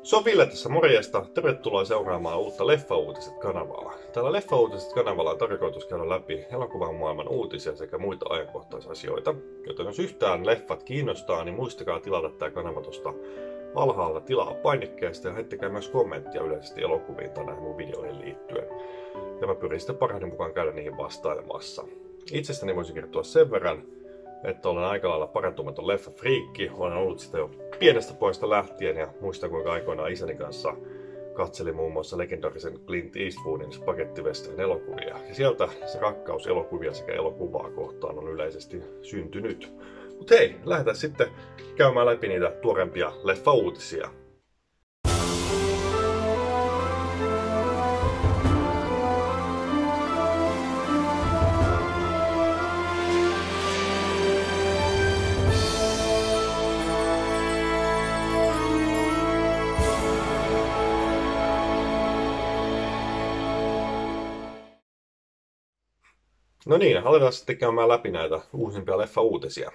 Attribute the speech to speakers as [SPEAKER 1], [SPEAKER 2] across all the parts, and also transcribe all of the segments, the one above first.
[SPEAKER 1] Se on Ville tässä, morjesta. Tervetuloa seuraamaan uutta Leffa-uutiset-kanavaa. Täällä Leffa-uutiset-kanavalla on tarkoitus käydä läpi elokuvan maailman uutisia sekä muita ajankohtaisasioita. Joten jos yhtään leffat kiinnostaa, niin muistakaa tilata tämä kanava tuosta alhaalla tilaa painikkeesta ja heittäkää myös kommenttia yleisesti elokuviin tai näihin mun videoihin liittyen. Ja mä pyrin sitten parhaani mukaan käydä niihin vastailemassa. Itsestäni voisin kertoa sen verran, että olen aika lailla parantumaton leffafriikki. Olen ollut sitä jo pienestä poista lähtien ja muistan kuinka aikoinaan isäni kanssa katselin muun muassa legendaarisen Clint Eastwoodin spagettivestern elokuvia. Ja sieltä se rakkaus elokuvia sekä elokuvaa kohtaan on yleisesti syntynyt. Mut hei, lähdetään sitten käymään läpi niitä tuorempia leffa-uutisia. No niin, aletaan sitten käymään läpi näitä uusimpia leffa-uutisia.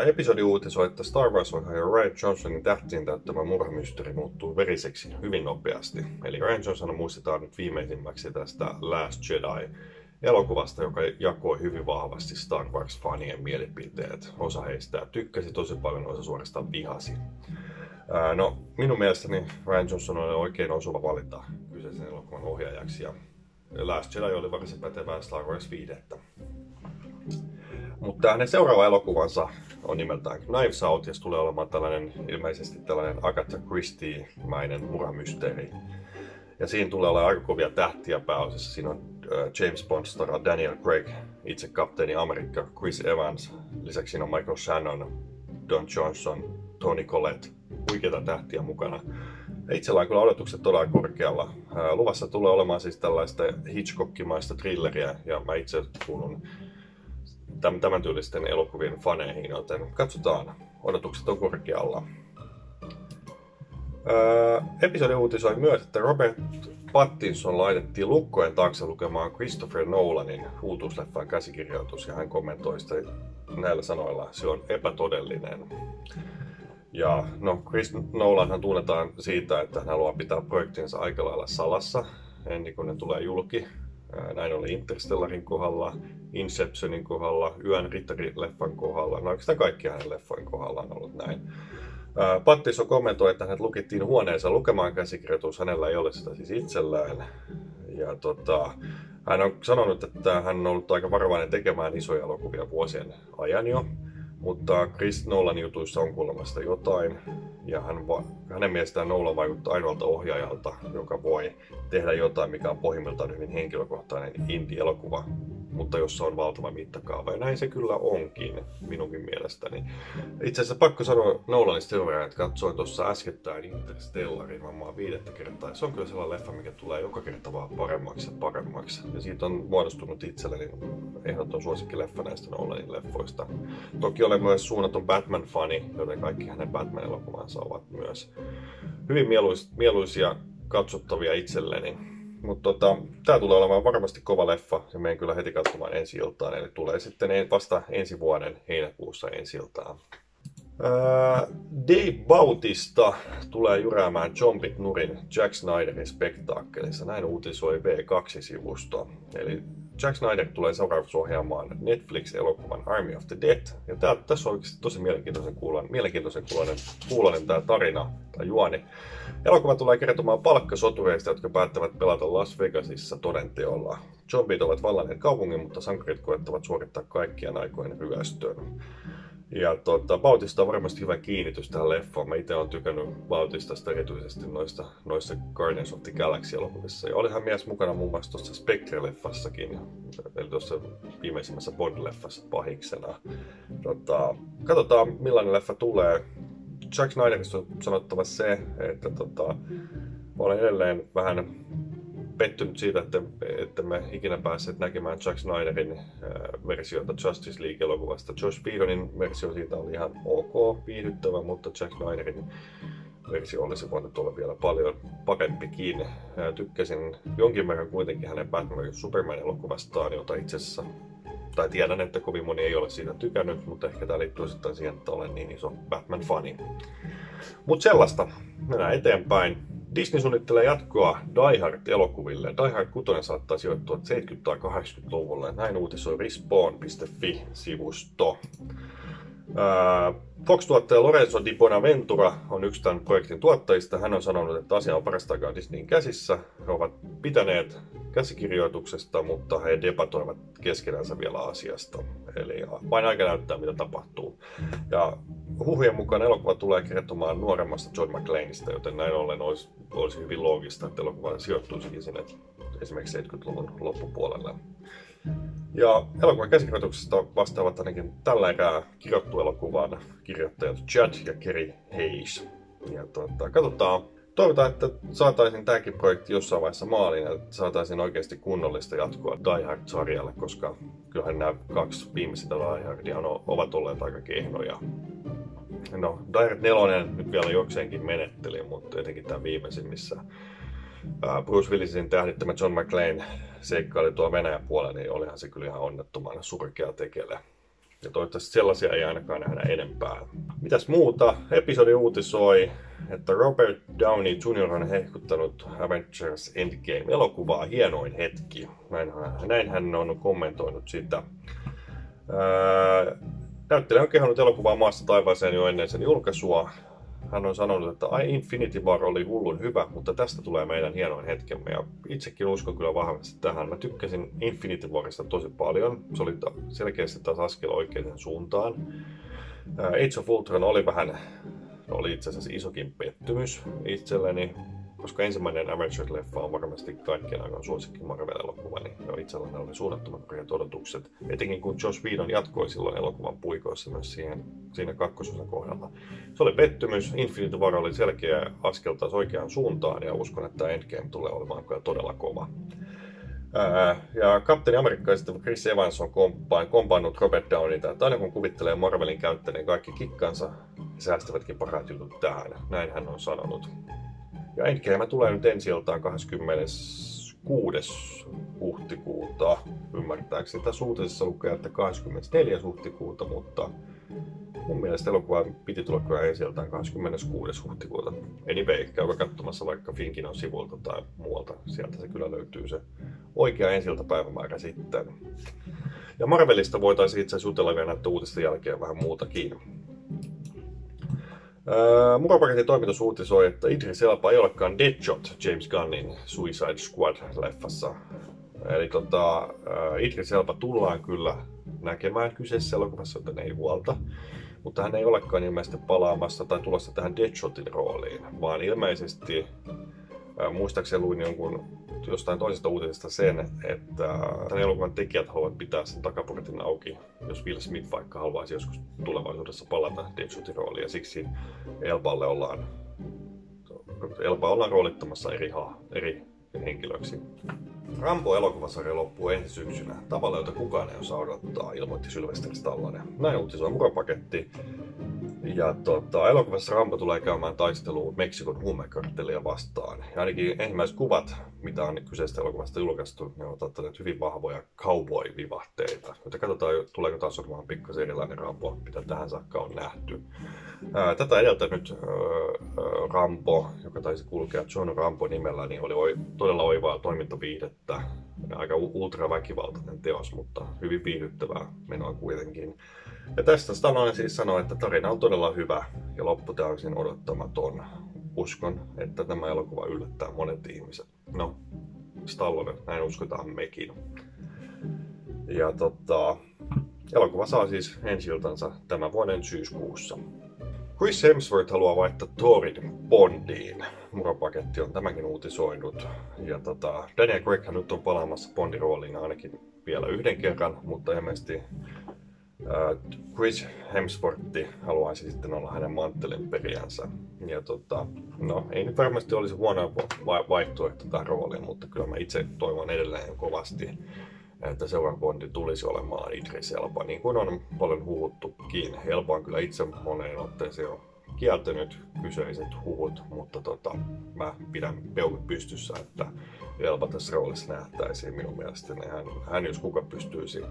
[SPEAKER 1] Episodi uutisoi, että Star Wars-ohjaaja Rian Johnsonin tähtiin täyttämä murhamysteeri muuttuu veriseksi hyvin nopeasti. Eli Rian Johnson muistetaan nyt viimeisimmäksi tästä Last Jedi-elokuvasta, joka jakoi hyvin vahvasti Star Wars-fanien mielipiteet. Osa heistä tykkäsi tosi paljon, osa suorastaan vihasi. No, minun mielestäni Rian Johnson on oikein osuva valinta kyseisen elokuvan ohjaajaksi. Ja Last Jedi oli varsin pätevää Star Wars 5. Mutta hänen seuraava elokuvansa on nimeltään Knives Out ja se tulee olemaan ilmeisesti tällainen Agatha Christie-mäinen murhamysteeri. Ja siinä tulee olla aika kovia tähtiä pääosassa. Siinä on James Bond-stara Daniel Craig, itse kapteeni Amerikka, Chris Evans. Lisäksi siinä on Michael Shannon, Don Johnson, Toni Collette. Huikeita tähtiä mukana. Itsellä on kyllä odotukset todella korkealla. Luvassa tulee olemaan siis tällaista Hitchcockimaista thrilleriä ja mä itse kuulun tämän tyylisten elokuvien faneihin, joten katsotaan. Odotukset on korkealla. Episodi uutisoi myös, että Robert Pattinson laitettiin lukkojen taakse lukemaan Christopher Nolanin uutuusleffan käsikirjoitus ja hän kommentoi sitä näillä sanoilla, se on epätodellinen. Ja no, Chris Nolanhan tunnetaan siitä, että hän haluaa pitää projektinsa aika lailla salassa ennen kuin ne tulee julki. Näin oli Interstellarin kohdalla, Inceptionin kohdalla, Yön rittari-leffan kohdalla. No oikeastaan kaikki hänen leffojen kohdalla on ollut näin. Pattinson kommentoi, että hänet lukittiin huoneensa lukemaan käsikirjoitus. Hänellä ei ole sitä siis itsellään. Ja hän on sanonut, että hän on ollut aika varovainen tekemään isoja elokuvia vuosien ajan jo. Mutta Chris Nolan jutuissa on kuulemma sitä jotain, ja hänen mielestään Nolan vaikuttaa ainoalta ohjaajalta, joka voi tehdä jotain, mikä on pohjimmiltaan hyvin henkilökohtainen indie-elokuva, mutta jossa on valtava mittakaava, ja näin se kyllä onkin, minunkin mielestäni. Itse asiassa pakko sanoa Nolanista sen verran, että katsoin tuossa äskettäin Interstellarin varmaan 5. kertaa, ja se on kyllä sellainen leffa, mikä tulee joka kerta vaan paremmaksi ja paremmaksi, ja siitä on muodostunut itselleni ehdoton suosikkileffa näistä Nolanin leffoista. Toki olen myös suunnaton Batman-fani, joten kaikki hänen Batman-elokuvansa ovat myös hyvin mieluisia katsottavia itselleni. Mutta tää tulee olemaan varmasti kova leffa ja menen kyllä heti katsomaan ensi-iltaan, eli tulee sitten vasta ensi vuoden heinäkuussa ensi-iltaan. Dave Bautista tulee jyräämään zombit nurin Zack Snyderin spektaakkelissa, näin uutisoi V2-sivusto. Eli Zack Snyder tulee seuraavaksi ohjaamaan Netflix-elokuvan Army of the Dead. Ja tässä on oikeasti tosi mielenkiintoisen kuuloinen tämä tarina tai juoni. Elokuva tulee kertomaan palkkasotureista, jotka päättävät pelata Las Vegasissa todenteolla. Zombit ovat vallanneet kaupungin, mutta sankarit koettavat suorittaa kaikkien aikojen ryöstön. Ja Bautista on varmasti hyvä kiinnitys tähän leffaan. Mä itse olen tykännyt Bautistasta erityisesti noissa Guardians of the Galaxy-elokuvissa. Ja olihan mies mukana muun muassa tuossa Spectre-leffassakin, eli tuossa viimeisimmässä Bond-leffassa pahiksena. Katsotaan millainen leffa tulee. Zack Snyderista on sanottava se, että olen edelleen vähän pettynyt siitä, että me ikinä päässeet näkemään Zack Snyderin versiota Justice League-elokuvasta. Joss Whedonin versio siitä oli ihan ok, viihdyttävä, mutta Zack Snyderin versio olisi voinut olla vielä paljon parempikin. Tykkäsin jonkin verran kuitenkin hänen Batman vs Superman-elokuvastaan, jota itse asiassa tai tiedän, että kovin moni ei ole siitä tykännyt, mutta ehkä tämä liittyy osittain siihen, että olen niin iso Batman-fani. Mutta sellaista, mennään eteenpäin. Disney suunnittelee jatkoa Die Hard-elokuville. Die Hard 6 saattaa sijoittua 70- tai 80-luvulle. Näin uutisoi Respawn.fi-sivusto. Fox-tuottaja Lorenzo Di Bonaventura on yksi tämän projektin tuottajista. Hän on sanonut, että asia on parasta aikaa Disneyn käsissä. He ovat pitäneet käsikirjoituksesta, mutta he debatoivat keskenänsä vielä asiasta. Eli vain aika näyttää, mitä tapahtuu. Ja huhujen mukaan elokuva tulee kertomaan nuoremmasta John McClaneista, joten näin ollen olisi hyvin loogista, että elokuva sijoittuisikin sinne esimerkiksi 70-luvun loppupuolelle. Ja elokuvan käsikirjoituksesta vastaavat ainakin tällä erää kirjoittu elokuvan kirjoittajat Chad ja Kerry Hayes. Ja katsotaan. Toivotaan, että saataisiin tämäkin projekti jossain vaiheessa maaliin, että saataisiin oikeasti kunnollista jatkoa Die Hard-sarjalle, koska kyllähän nämä 2 viimeisintä Die Hardia ovat olleet aika kehnoja. No, Die Hard 4 nyt vielä jokseenkin menetteli, mutta etenkin tämä viimeisin, missä Bruce Willisin tähdittämä John McClane seikkaili tuolla Venäjän puolella, niin olihan se kyllä ihan onnettoman surkea tekele. Ja toivottavasti sellaisia ei ainakaan nähdä enempää. Mitäs muuta? Episodi uutisoi, että Robert Downey Jr. on hehkuttanut Avengers Endgame-elokuvaa hienoin hetki. Näin hän on kommentoinut sitä. Näyttelijä on kehonnut elokuvaa maasta taivaaseen jo ennen sen julkaisua. Hän on sanonut, että Infinity War oli hullun hyvä, mutta tästä tulee meidän hienoin hetkemme. Ja itsekin uskon kyllä vahvasti tähän. Mä tykkäsin Infinity Warista tosi paljon. Se oli selkeästi taas askel oikeaan suuntaan. Age of Ultron oli itse asiassa isokin pettymys itselleni, koska ensimmäinen Avengers-leffa on varmasti kaikkien aikaan suosikki Marvel-elokuva, niin jo itselläni oli suunnattoman korkeat odotukset. Etenkin kun Joss Whedon jatkoi silloin elokuvan puikoissa myös siinä kakkososan kohdalla. Se oli pettymys, Infinity War oli selkeä askel taas oikeaan suuntaan ja uskon, että Endgame tulee olemaan kyllä todella kova. Ja Kapteeni Amerikka ja sitten Chris Evans on kompannut Robert Downeyta, että aina kun kuvittelee Marvelin käyttäneen kaikki kikkansa, säästävätkin parhaat jutut tähän. Näin hän on sanonut. Ja Endgame tulee nyt ensi-iltaan 26. huhtikuuta. Ymmärtääkseni tässä uutisessa lukee, että 24. huhtikuuta, mutta mun mielestä elokuva piti tulla kyllä ensi-iltaan 26. huhtikuuta. Anyway, käykää katsomassa vaikka Finkinon sivulta tai muualta. Sieltä se kyllä löytyy se oikea ensi-iltapäivämäärä sitten. Ja Marvelista voitaisiin itse asiassa jutella vielä näiden uutisten jälkeen vähän muutakin. Mukapaketin toimitus uutisoi, että Idris Elba ei olekaan Deadshot James Gunnin Suicide Squad-leffassa. Eli Idris Elba tullaan kyllä näkemään kyseisessä elokuvassa, joten ei huolta. Mutta hän ei olekaan ilmeisesti palaamassa tai tulossa tähän Deadshotin rooliin, vaan ilmeisesti muistaakseni luin jostain toisesta uutisesta sen, että tämän elokuvan tekijät haluavat pitää sen takaportin auki, jos Will Smith vaikka haluaisi joskus tulevaisuudessa palata Deadshotin rooliin, ja siksi Elba ollaan roolittamassa eri henkilöksi. Rambo-elokuvasarja loppuu ensi syksynä tavalla, jota kukaan ei osaa odottaa, ilmoitti Sylvester Stallone. Näin uutisoi Mukapaketti. Ja elokuvassa Rambo tulee käymään taisteluun Meksikon huumekarttelia vastaan. Ja ainakin ensimmäiset kuvat, mitä on kyseisestä elokuvasta julkaistu, ne ovat ottaneet hyvin vahvoja cowboy-vivahteita. Joten katsotaan, tuleeko taas olemaan pikkasen erilainen Rambo, mitä tähän saakka on nähty. Tätä edeltänyt Rambo, joka taisi kulkea John Rambo nimellä, niin oli todella oivaa toimintaviihdettä. Aika ultraväkivaltainen teos, mutta hyvin viihdyttävää menoa kuitenkin. Ja tästä Stallone siis sanoi, että tarina on todella hyvä ja loppu täysin odottamaton. Uskon, että tämä elokuva yllättää monet ihmiset. No, Stallone, näin uskotaan mekin. Ja elokuva saa siis ensi-iltansa tämän vuoden syyskuussa. Chris Hemsworth haluaa vaihtaa Thorin Bondiin. Mukapaketti on tämänkin uutisoinut. Ja Daniel Craig nyt on palaamassa Bondin rooliin ainakin vielä yhden kerran, mutta ilmeisesti Chris Hemsworth haluaisi sitten olla hänen manttelinperijänsä. Ja ei nyt varmasti olisi huono vaihtoehto tähän rooliin, mutta kyllä mä itse toivon edelleen kovasti, että seuraavan Bondi tulisi olemaan Idris Elba, niin kuin on paljon huhuttukin. Elba on kyllä itse moneen otteeseen jo kieltänyt kyseiset huhut, mutta mä pidän peukut pystyssä, että Elba tässä roolissa nähtäisiin minun mielestäni. Hän jos kuka pystyisi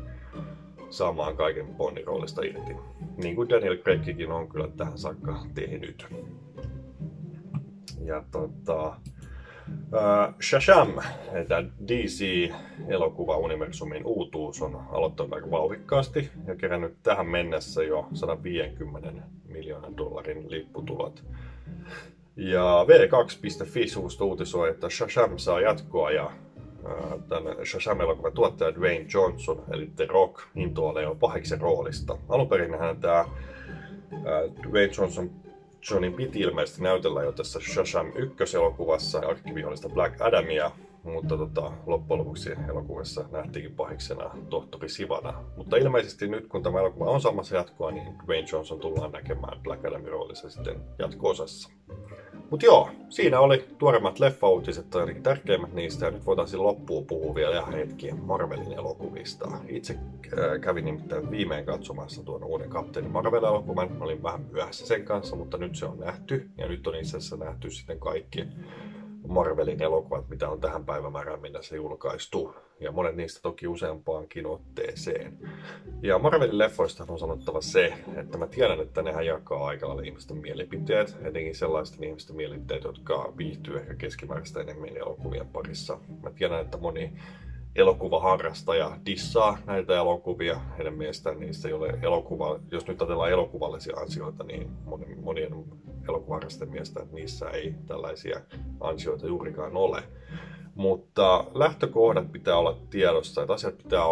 [SPEAKER 1] saamaan kaiken Bondin roolista irti. Niin kuin Daniel Craigkin on kyllä tähän saakka tehnyt. Ja Shazam, tämä DC-elokuva-universumin uutuus on aloittanut aika vauhdikkaasti ja kerännyt tähän mennessä jo 150 miljoonan dollarin lipputulot. Ja V2.fi-sivusto uutisoi, että Shazam saa jatkoa ja tämän Shazam-elokuvan tuottaja Dwayne Johnson, eli The Rock, intoilee jo pahiksen roolista. Alun perin tämä Dwayne Johnsonin piti ilmeisesti näytellä jo tässä Shazam 1-elokuvassa arkkivihollista Black Adamia, mutta loppujen lopuksi elokuvassa nähtiinkin pahiksena tohtori Sivana. Mutta ilmeisesti nyt kun tämä elokuva on saamassa jatkoa, niin Dwayne Johnson tullaan näkemään Black Adamin roolissa sitten jatko-osassa. Mutta joo, siinä oli tuoreimmat leffa-uutiset tai ainakin tärkeimmät niistä, ja nyt voitaisiin loppuun puhua vielä ihan hetki Marvelin elokuvista. Itse kävin nimittäin viimein katsomassa tuon uuden Captain Marvel-elokuvan. Olin vähän myöhässä sen kanssa, mutta nyt se on nähty, ja nyt on itse asiassa nähty sitten kaikki Marvelin elokuvat, mitä on tähän päivämäärään mennessä julkaistu. Ja monet niistä toki useampaankin otteeseen. Ja Marvelin leffoista on sanottava se, että mä tiedän, että nehän jakaa aika lailla ihmisten mielipiteet. Etenkin sellaisten ihmisten mielipiteet, jotka viihtyy ehkä keskimääräistä enemmän elokuvien parissa. Mä tiedän, että moni elokuvaharrastaja dissaa näitä elokuvia. Heidän mielestään niistä ei ole elokuva. Jos nyt ajatellaan elokuvallisia ansioita, niin monien elokuvaharrastajien mielestä niissä ei tällaisia ansioita juurikaan ole. Mutta lähtökohdat pitää olla tiedossa, että asiat pitää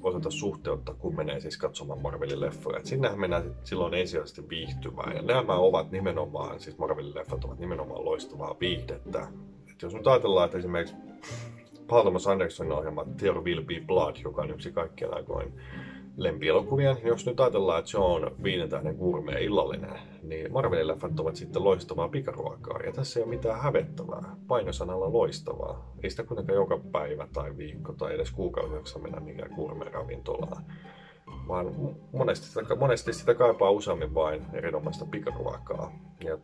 [SPEAKER 1] osata suhteuttaa, kun menee siis katsomaan Marvelin leffoja. Et sinnehän mennään silloin ensisijaisesti viihtymään. Ja nämä ovat nimenomaan, siis Marvelin leffat ovat nimenomaan loistavaa viihdettä. Et jos nyt ajatellaan, että esimerkiksi Paul Thomas Andersonin ohjelma There Will Be Blood, joka on yksi kaikkien aikojen lempielokuvia, niin jos nyt ajatellaan, että se on 5 tähden gourmet illallinen, niin Marvelin leffat ovat sitten loistavaa pikaruokaa. Ja tässä ei ole mitään hävettävää, painosanalla loistavaa. Ei sitä kuitenkaan joka päivä tai viikko tai edes kuukausi jaksa mennä mikään gourmet-ravintolaan. Vaan monesti sitä kaipaa useammin vain erinomaista pikaruokaa. Ja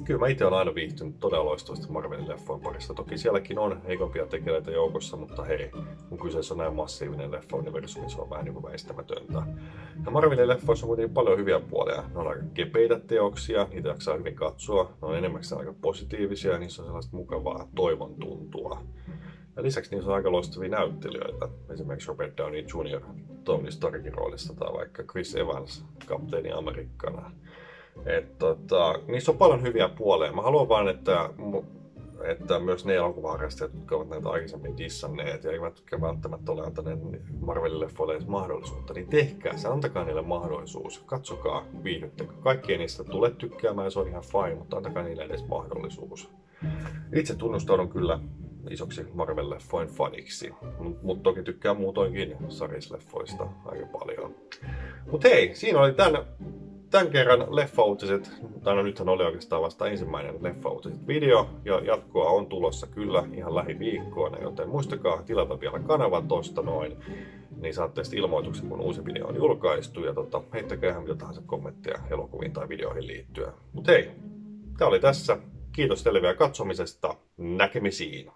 [SPEAKER 1] kyllä mä itse olen aina viihtynyt todella loistavasti Marvelin leffojen parissa. Toki sielläkin on heikompia tekijöitä joukossa, mutta hei, kun kyseessä on näin massiivinen leffa-universumi, niin se on vähän niin kuin väistämätöntä. Ja Marvelin leffoissa on kuitenkin paljon hyviä puolia. Ne on aika kepeitä teoksia, niitä jaksaa hyvin katsoa. Ne on enemmän aika positiivisia ja niissä on sellaista mukavaa toivon tuntua. Ja lisäksi niissä on aika loistavia näyttelijöitä. Esimerkiksi Robert Downey Jr. Tony Starkin roolissa tai vaikka Chris Evans Kapteeni Amerikkana. Niissä on paljon hyviä puolia. Mä haluan vaan, että myös ne elokuvaharrastajat, jotka ovat näitä aikaisemmin dissanneet ja eivät välttämättä ole antaneet Marvelin leffoille edes mahdollisuutta, niin tehkää se, antakaa niille mahdollisuus. Katsokaa, viihdyttekö. Kaikkien niistä tulee tykkäämään, se on ihan fine, mutta antakaa niille edes mahdollisuus. Itse tunnustaudun kyllä isoksi Marvel-leffojen faniksi, mutta toki tykkää muutoinkin sarjisleffoista aika paljon. Mutta hei, siinä oli tämän kerran leffa-uutiset, tai no nythän oli oikeastaan vasta ensimmäinen leffa-uutiset video, ja jatkoa on tulossa kyllä ihan lähiviikkoina, joten muistakaa tilata vielä kanavan tosta noin, niin saatte sitten ilmoituksen, kun uusi video on julkaistu, ja heittäkää ihan mitä tahansa kommentteja elokuviin tai videoihin liittyen. Mut hei, tää oli tässä. Kiitos teille vielä katsomisesta. Näkemisiin!